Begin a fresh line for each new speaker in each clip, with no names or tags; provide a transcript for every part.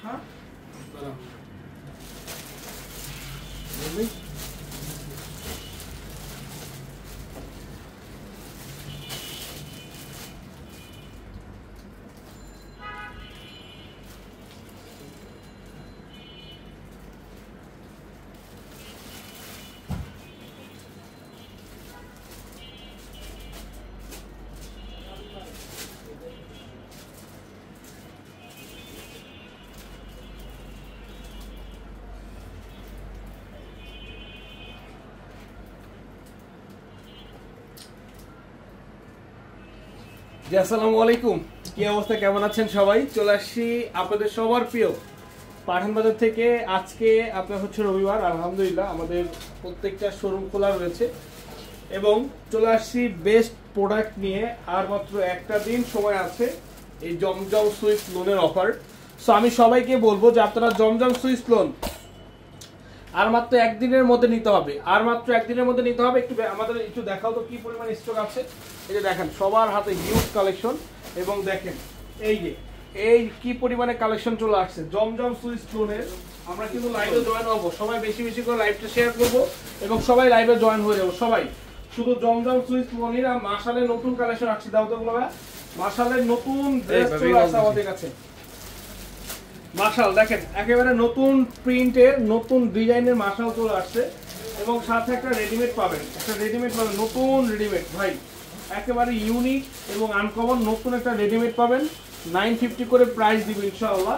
হ্যাঁ জি আসসালামু আলাইকুম, কি অবস্থা, কেমন আছেন সবাই? চলে আসছি আপনাদের সবার প্রিয় পাঠান বাজার থেকে। আজকে আপনার হচ্ছে রবিবার, আলহামদুলিল্লাহ আমাদের প্রত্যেকটা শোরুম খোলা রয়েছে এবং চলে আসছি বেস্ট প্রোডাক্ট নিয়ে। আর মাত্র একটা দিন সময় আছে এই জমজম সুইস লোনের অফার। সো আমি সবাইকে বলবো যে আপনারা জমজম সুইস লোন আর মাত্র একদিনের মধ্যে নিতে হবে, আর মাত্র একদিনের মধ্যে নিতে হবে। একটু আমাদের একটু দেখাও তো কি পরিমাণ স্টক আছে। এই যে দেখেন সবার হাতে হিউজ কালেকশন এবং দেখেন এই যে এই কি পরিমাণে কালেকশন চলে আসছে জমজম সুইস লোনের। আমরা কিন্তু লাইভে জয়েন হবো, সবাই বেশি বেশি করে লাইভটা শেয়ার করব এবং সবাই লাইভে জয়েন হয়ে যাবো সবাই। শুধু জমজম সুইস লোনের মাশালের নতুন কালেকশন আসছে, দাও তো গুলো মাশালের নতুন ড্রেস চলে আসছে আমাদের কাছে। মাশাল দেখেন একেবারে নতুন প্রিন্টের নতুন ডিজাইনের মাশাল চলে আসছে এবং সাথে একটা রেডিমেড পাবেন, নতুন রেডিমেড ভাই, একেবারে ইউনিক এবং আনকমন নতুন একটা রেডিমেড পাবেন। 950 করে প্রাইস দিব ইনশাআল্লাহ।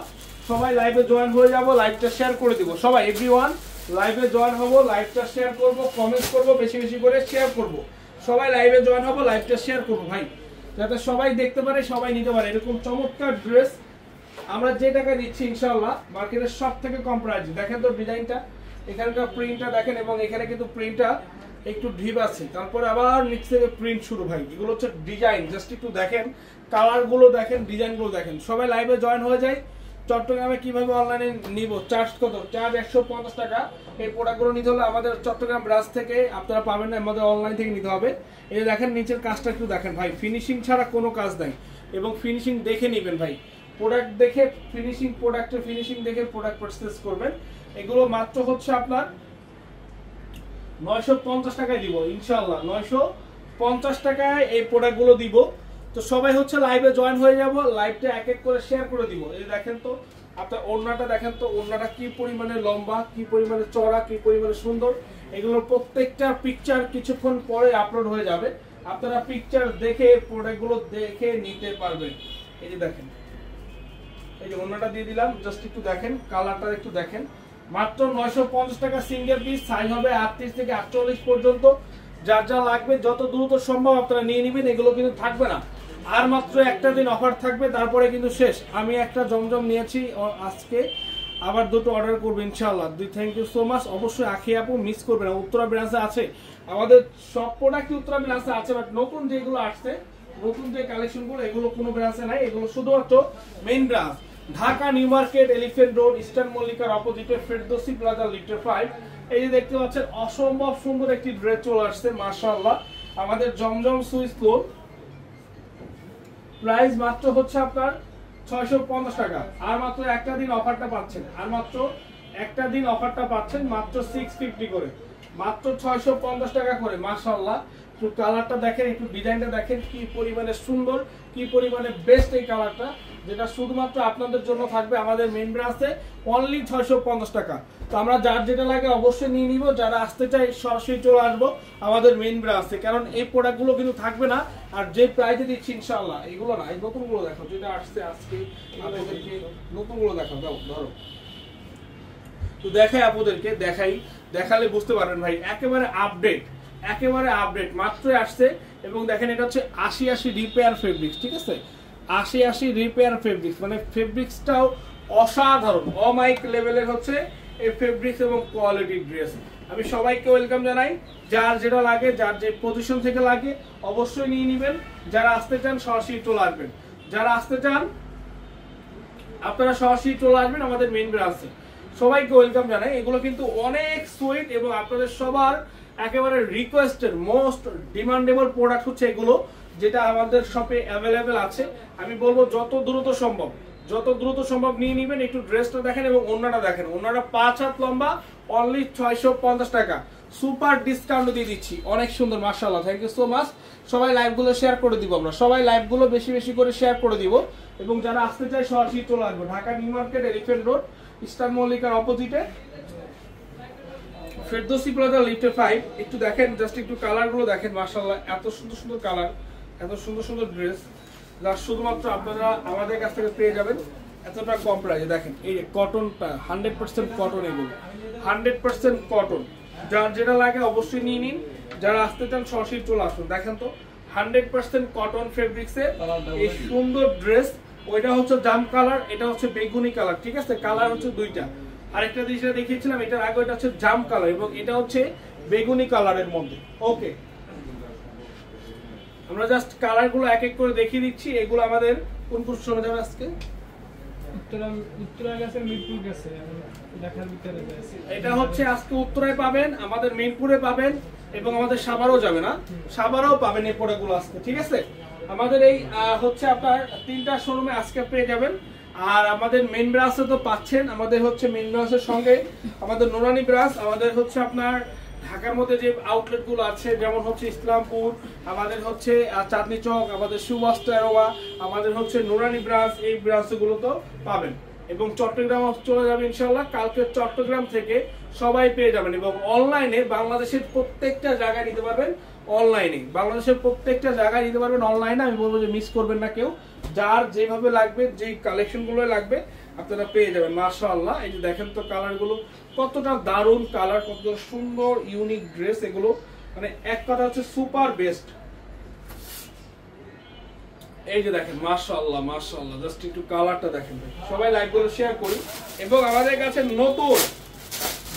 সবাই লাইভে জয়েন হয়ে যাব, লাইভটা শেয়ার করে দিব সবাই, এভরিওয়ান লাইভে জয়েন হব, লাইভটা শেয়ার করব, কমেন্ট করব, বেশি বেশি করে শেয়ার করব। সবাই লাইভে জয়েন হব, লাইভটা শেয়ার করব ভাই, যাতে সবাই দেখতে পারে, সবাই নিতে পারে। এরকম চমৎকার ড্রেস আমরা যে টাকা দিচ্ছি ইনশাআল্লাহ মার্কেটের সব থেকে কম প্রাইস। দেখেন তো ডিজাইনটা, এখানকার প্রিন্টটা দেখেন এবং এখানে কিন্তু প্রিন্টটা একটু ঢিপ আছে, তারপরে আবার নিচ থেকে প্রিন্ট শুরু ভাই। এগুলো হচ্ছে ডিজাইন, জাস্ট একটু দেখেন কালারগুলো, দেখেন ডিজাইনগুলো দেখেন। সবাই লাইভে জয়েন হয়ে যায়। চট্টগ্রামে কিভাবে অনলাইনে নিব, চার্জ কত? চার্জ 150 টাকা। এই প্রোডাক্টগুলো নিতে হলে আমাদের চট্টগ্রাম ব্রাঞ্চ থেকে আপনারা পাবেন না, আমাদের অনলাইন থেকে নিতে হবে। এই যে দেখেন নিচের কাজটা একটু দেখেন ভাই, ফিনিশিং ছাড়া কোনো কাজ নাই এবং ফিনিশিং দেখে নেবেন ভাই। প্রোডাক্ট দেখে ফিনিশিং, প্রোডাক্টের ফিনিশিং দেখে প্রোডাক্ট পারচেজ করবেন। এগুলো মাত্র হচ্ছে আপনার 950 টাকায় দিব ইনশাআল্লাহ, 950 টাকায় এই প্রোডাক্টগুলো দিব। তো সবাই হচ্ছে লাইভে জয়েন হয়ে যাব, লাইভটা এক এক করে শেয়ার করে দিব। এই দেখেন তো আপনার ওড়নাটা, দেখেন তো ওড়নাটা কি পরিমাণে লম্বা, কি পরিমাণে চড়া, কি পরিমাণে সুন্দর। এগুলোর প্রত্যেকটা পিকচার কিছুক্ষণ পরে আপলোড হয়ে যাবে, আপনারা পিকচার দেখে প্রোডাক্টগুলো দেখে নিতে পারবেন। এই যে দেখেন, এই যে ওড়নাটা দিয়ে দিলাম, জাস্ট একটু দেখেন কালারটা একটু দেখেন। মাত্র 950 টাকা সিঙ্গেল পিস, সাইজ হবে 38 থেকে 48 পর্যন্ত। যার যা লাগবে যত দ্রুত সম্ভব আপনারা নিয়ে নেবেন। এগুলো কিন্তু থাকবে না, আর মাত্র একটা দিন অফার থাকবে, তারপরে কিন্তু শেষ। আমি একটা জমজম নিয়েছি আজকে, আবার দুটো অর্ডার করবো ইনশাআল্লাহ। Thank you so much. অবশ্যই আখি আপু মিস করবেন না, উত্তরা ব্রাঞ্চে আছে আমাদের সব প্রোডাক্টই, উত্তরা ব্রাঞ্চে আছে, বাট নতুন যেগুলো আসছে, নতুন যে কালেকশনগুলো এগুলো কোনো ব্রাঞ্চে নাই, এগুলো শুধুমাত্র main branch Dhaka New Market, Elephant Road, Eastern মল্লিকার অপোজিটে ফেরদৌসি প্লাজা লিটার 5। এই যে দেখতে পাচ্ছেন অসম্ভব সুন্দর একটি ড্রেস চলে আসছে মাশাআল্লাহ আমাদের জমজম সুইস লোন। প্রাইস মাত্র হচ্ছে আপনার 650 টাকা। আর মাত্র একটা দিন অফারটা পাচ্ছেন, আর মাত্র একটা দিন অফারটা পাচ্ছেন মাত্র 650 করে, মাত্র 650 টাকা করে। মাশাআল্লাহ একটু কালারটা দেখেন, একটু ডিজাইনটা দেখেন, কি পরিমাণে সুন্দর, কি পরিমাণে বেস্ট এই কালারটা, যেটা শুধুমাত্র আপনাদের জন্য থাকবে আমাদের মেইন ব্রাঞ্চে অনলি 650 টাকা। তো আমরা যার যেটা লাগে অবশ্যই নিয়ে নিব, যারা আসতে চাই সরাসরি চলে আসবো আমাদের মেইন ব্রাঞ্চে, কারণ এই প্রোডাক্টগুলো কিন্তু থাকবে না। আর যে প্রাইসে দিচ্ছি ইনশাআল্লাহ, এগুলো না, এই নতুনগুলো দেখো যেটা আসছে আজকে, আপনাদেরকে নতুনগুলো দেখাও, দাও ধরো তো দেখাই, আপনাদেরকে দেখালে বুঝতে পারবেন ভাই, একেবারে আপডেট, একেবারে আপডেট মাত্রই আসছে। এবং দেখেন এটা হচ্ছে 80 রিপেয়ার ফেব্রিক্স, ঠিক আছে, 80 রিপেয়ার ফেব্রিক্স, মানে ফেব্রিক্সটাও অসাধারণ, অমাইক লেভেলের হচ্ছে এই ফেব্রিক্স এবং কোয়ালিটি ড্রেস। আমি সবাইকে ওয়েলকাম জানাই, যার যেটা লাগে, যার যে পজিশন থেকে লাগে অবশ্যই নিয়ে নেবেন। যারা আসতে চান সরাসরি চলে আসবেন, যারা আসতে চান আপনারা সরাসরি চলে আসবেন আমাদের মেইন ব্রাঞ্চে। সবাইকে ওয়েলকাম জানাই। এগুলো কিন্তু অনেক সুইট এবং আপনাদের সবার একেবারে রিকোয়েস্টেড মোস্ট ডিমান্ডেবল প্রোডাক্ট হচ্ছে এগুলো, যেটা আমাদের শপে অ্যাভেলেবেল আছে। আমি বলবো যত দ্রুত সম্ভব যত দ্রুত সম্ভব নিয়ে নেবেন। একটু ড্রেসটা দেখেন এবং ওড়নাটা দেখেন, ওড়নাটা 5 হাত লম্বা, অনলি 650 টাকা, সুপার ডিসকাউন্ট দিয়ে দিচ্ছি, অনেক সুন্দর মাশাআল্লাহ। Thank you so much. সবাই লাইভগুলো শেয়ার করে দিব, আমরা সবাই লাইভগুলো বেশি বেশি করে শেয়ার করে দিব। এবং যারা আসতে চায় সরাসরি চলে আসবে Dhaka New Market, Elephant Road, Eastern মল্লিকার অপোজিটে, ফেরদৌসি প্লাজা, লিফটে 5। একটু দেখেন, জাস্ট একটু কালারগুলো দেখেন মাশাআল্লাহ, এত সুন্দর সুন্দর কালার, এত সুন্দর সুন্দর ড্রেস, যা শুধুমাত্র আপনারা আমাদের কাছ থেকে পেয়ে যাবেন এতটা কম প্রাইসে। দেখেন এই কটনটা 100% কটন, এগুলো 100% কটন, যার যেটা লাগে অবশ্যই নিয়ে নিন। যারা আসতে চান সরাসরি চলে আসুন। দেখেন তো 100% কটন ফেব্রিক্সে এই সুন্দর ড্রেস। ওইটা হচ্ছে জাম কালার, এটা হচ্ছে বেগুনি কালার, ঠিক আছে? কালার হচ্ছে দুইটা। আরেকটা জিনিস দেখিয়েছিলাম এটার আগে, এটা হচ্ছে জাম কালার এবং এটা হচ্ছে বেগুনি কালারের মধ্যে। ওকে, আমরা জাস্ট কালারগুলো এক এক করে দেখিয়ে দিচ্ছি। এগুলো আমাদের কোন কোন শোনা যাবে আজকে? উত্তরা গেছে, মিরপুর গেছে, ঢাকার ভিতরে গেছে। এটা হচ্ছে আজকে উত্তরায় পাবেন, আমাদের মিরপুরে পাবেন এবং আমাদের সাভারও যাবে না, সাভারও পাবেন এই প্রোডাক্টগুলো আজকে, ঠিক আছে? আমাদের এই হচ্ছে আপনার 3টা শোরুমে আজকে পেয়ে যাবেন। আর আমাদের মেইন ব্রাঞ্চে তো পাচ্ছেন, আমাদের হচ্ছে মেইন ব্রাঞ্চের সঙ্গে আমাদের নুরানি ব্রাঞ্চ, আমাদের হচ্ছে আপনার ঢাকার মধ্যে যে আউটলেট গুলো আছে, যেমন হচ্ছে ইসলামপুর, আমাদের হচ্ছে চাঁদনী চক, আমাদের সুভাষ টারোয়া, আমাদের হচ্ছে নুরানি ব্রাঞ্চ, এই ব্রাঞ্চগুলো তো পাবেন। এবং চট্টগ্রাম চলে যাবে ইনশাআল্লাহ, কালকে চট্টগ্রাম থেকে সবাই পেয়ে যাবেন। এবং অনলাইনে বাংলাদেশের প্রত্যেকটা জায়গায় নিতে পারবেন, অনলাইনে বাংলাদেশের প্রত্যেকটা জায়গায় নিতে পারবেন অনলাইনে। আমি বলবো যে মিস করবেন না কেউ, যার যেভাবে লাগবে, যেই কালেকশনগুলো লাগবে আপনারা পেয়ে যাবেন মাশাআল্লাহ। এই যে দেখেন তো কালারগুলো কতটা দারুণ কালার, কত সুন্দর ইউনিক ড্রেস এগুলো, মানে এক কথা হচ্ছে সুপার বেস্ট। এই যে দেখেন মাশাআল্লাহ মাশাআল্লাহ, জাস্ট একটু কালারটা দেখেন ভাই, সবাই লাইকগুলো শেয়ার করি। এবং আমাদের কাছে নতুন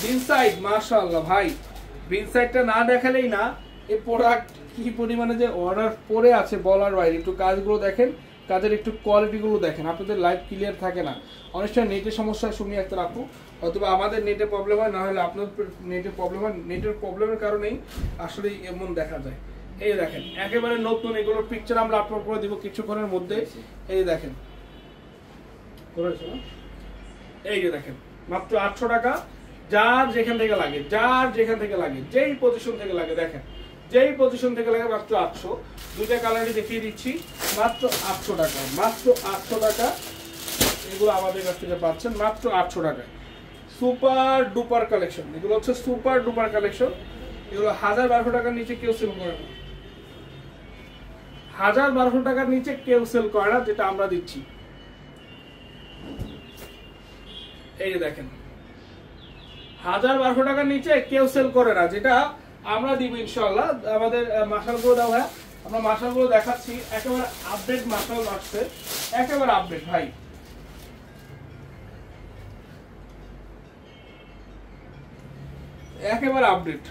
বিনসাইড মাশাআল্লাহ ভাই, বিনসাইডটা না দেখালেই না, এই প্রোডাক্ট কি পরিমাণে যে অর্ডার পড়ে আছে বলার বাইরে। একটু কাজগুলো দেখেন, কাজের একটু কোয়ালিটিগুলো দেখেন, আপনাদের লাইভ ক্লিয়ার থাকে না অনেক সময়, নেটের সমস্যা শুনি একটা আপু, অথবা আমাদের নেটে প্রবলেম হয়, না হলে আপনার নেটে প্রবলেম হয়। নেটের প্রবলেমের কারণেই আসলে এমন দেখা যায়। এই দেখেন একেবারে নতুন, এগুলোর পিকচার আমরা আপলোড করে দিব কিছুক্ষণের মধ্যে। এই দেখেন, এই যে দেখেন মাত্র 800 টাকা, যার যেখান থেকে লাগে, যার যেখান থেকে লাগে, যেই পজিশন থেকে লাগে, দেখেন যেই পজিশন থেকে লাগে মাত্র 800। দুইটা কালারই দেখিয়ে দিচ্ছি, মাত্র 800 টাকা, মাত্র 800 টাকা। এগুলো আমাদের কাছ থেকে পাচ্ছেন মাত্র 800 টাকায়। সুপার ডুপার কালেকশন, এগুলো হচ্ছে সুপার ডুপার কালেকশন। এগুলো 1000-1200 টাকার নিচে কেউ সেল করে না, 1000-1200 টাকার নিচে কেউ সেল করে না, যেটা আমরা দিচ্ছি। এই যে দেখেন 1000-1200 টাকার নিচে কেউ সেল করে না, যেটা আমরা দিব ইনশাআল্লাহ। আমাদের মাশালগুলো দাও ভাই, আমরা মাশালগুলো দেখাচ্ছি, একেবারে আপডেট মাশাল আসছে, একেবারে আপডেট ভাই। একেবারে আপডেট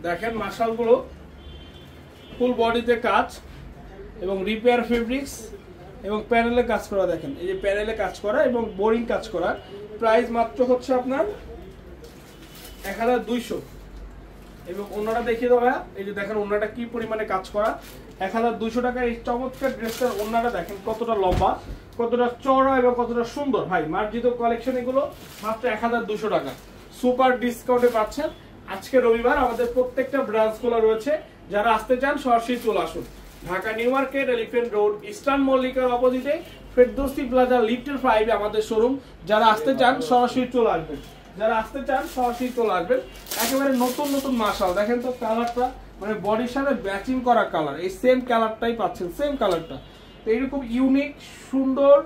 দেখেন মাশালগুলো, ফুল বডিতে কাজ এবং রিপেয়ার ফেব্রিক্স এবং প্যানেলে কাজ করা। দেখেন এই যে প্যানেলে কাজ করা এবং বোরিং কাজ করা। প্রাইস মাত্র হচ্ছে আপনার 1200। এবং ওনাটা দেখিয়ে দেবো ভাইয়া, এই যে দেখেন ওনাটা কি পরিমাণে কাজ করা। 1200 টাকার এই চমৎকার ড্রেসটার ওনাটা দেখেন কতটা লম্বা, কতটা চওড়া এবং কতটা সুন্দর ভাই। মার্জিত কালেকশন এগুলো, মাত্র 1200 টাকা সুপার ডিসকাউন্টে পাচ্ছেন। আজকে রবিবার আমাদের প্রত্যেকটা ব্রাঞ্চ খোলা রয়েছে, যারা আসতে চান সরাসরি চলে আসুন। Dhaka New Market, Elephant Road, Eastern মল্লিকার অপোজিটে, ফেরদৌসি প্লাজা, লিফটের 5 আমাদের শোরুম। যারা আসতে চান সরাসরি চলে আসবেন, যারা আসতে চান সরাসরি চলে আসবেন। একেবারে নতুন নতুন মাশাল, দেখেন তো কালারটা, মানে বডির সাথে ম্যাচিং করা কালার, এই সেম কালারটাই পাচ্ছেন, সেম কালারটা। তো এইরকম ইউনিক সুন্দর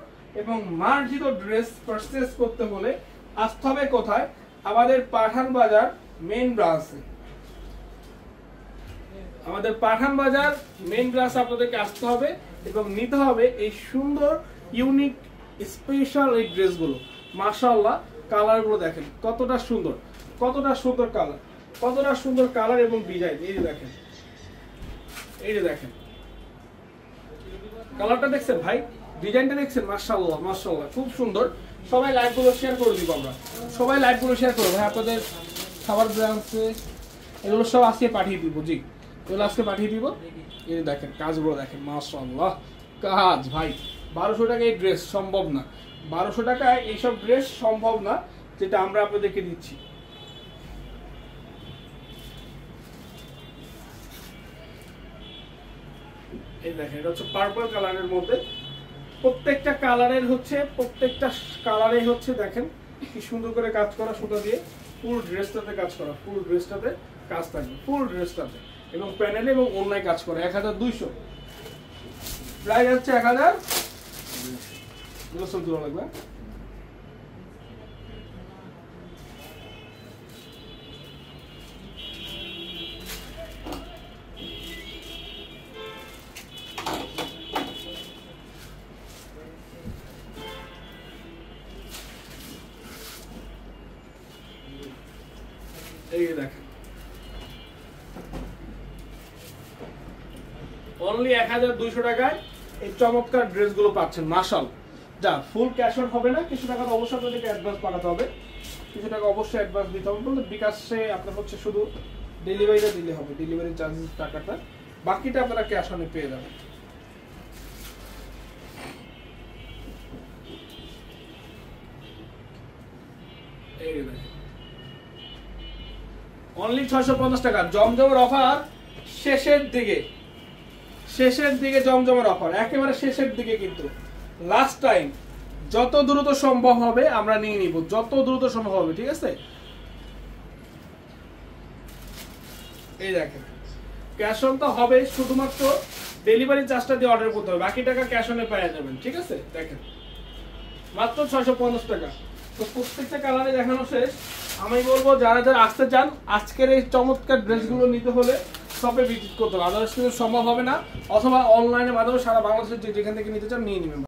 এবং মার্জিত ড্রেস পারচেজ করতে হলে আসতে হবে কোথায়? আমাদের পাঠান বাজার মেইন ব্রাঞ্চে। আমাদের পাঠান বাজার মেইন ব্রাঞ্চ আপনাদেরকে আসতে হবে এবং নিতে হবে এই সুন্দর ইউনিক স্পেশাল এই ড্রেসগুলো। মাশাআল্লাহ কালারগুলো দেখেন কতটা সুন্দর, কতটা সুন্দর কালার, কতটা সুন্দর কালার এবং ডিজাইন। এই যে দেখেন, এই যে দেখেন কালারটা দেখছেন ভাই, ডিজাইনটা দেখছেন, মাশাআল্লাহ মাশাআল্লাহ খুব সুন্দর। সবাই লাইভগুলো শেয়ার করে দিব, আমরা সবাই লাইভগুলো শেয়ার করবো ভাই। আপনাদের খাবার ব্রাঞ্চে এগুলো সব আজকে পাঠিয়ে দিব, জি এগুলো আজকে পাঠিয়ে দিব। এই দেখেন কাজগুলো দেখেন, মাশাআল্লাহ কাজ ভাই 1200 টাকায় এই ড্রেস সম্ভব না, 1200 টাকায় এইসব ড্রেস সম্ভব না, যেটা আমরা আপনাদেরকে দিচ্ছি। এই দেখেন এটা হচ্ছে পার্পল কালারের মধ্যে, প্রত্যেকটা কালারে হচ্ছে দেখেন কি সুন্দর করে কাজ করা সুতা দিয়ে, ফুল ড্রেসটাতে কাজ করা, ফুল ড্রেসটাতে কাজ থাকবে, ফুল ড্রেসটাতে, এবং প্যানেলে এবং অন্যায় কাজ করা। 1200 প্রাইস হচ্ছে 1000 দূর লাগবে। এই দেখেন অনলি 1200 টাকায় এই চমৎকার ড্রেসগুলো পাচ্ছেন। মাশাআল্লাহ, যা ফুল ক্যাশ অন হবে না, কিছু টাকা অবশ্যই আপনাদেরকে অ্যাডভান্স পাঠাতে হবে, কিছু টাকা অবশ্যই অ্যাডভান্স দিতে হবে। বলতে বিকাশে আপনার হচ্ছে শুধু ডেলিভারিটা দিলে হবে, ডেলিভারি চার্জেস টাকাটা, বাকিটা আপনারা ক্যাশ অনে পেয়ে যাবেন। এই দেখেন অনলি 650 টাকা জমজমের অফার, শেষের দিকে জমজমের অফার, একেবারে শেষের দিকে, কিন্তু লাস্ট টাইম, যত দ্রুত সম্ভব হবে আমরা নিয়ে নিব, যত দ্রুত সম্ভব হবে, ঠিক আছে? এই দেখেন ক্যাশ অন তো হবে, শুধুমাত্র ডেলিভারি চার্জটা দিয়ে অর্ডার করতে হবে, বাকি টাকা ক্যাশ অনে পেয়ে যাবেন, ঠিক আছে? দেখেন মাত্র 650 টাকা। তো প্রত্যেকটা কালারে দেখানো শেষ। আমি বলবো যারা যারা আসতে চান আজকের এই চমৎকার ড্রেসগুলো নিতে হলে শপে ভিজিট করতে হবে, আদারওয়াইজ কিন্তু সম্ভব হবে না, অথবা অনলাইনের মাধ্যমে সারা বাংলাদেশের যেখান থেকে নিতে চান নিয়ে নেবেন।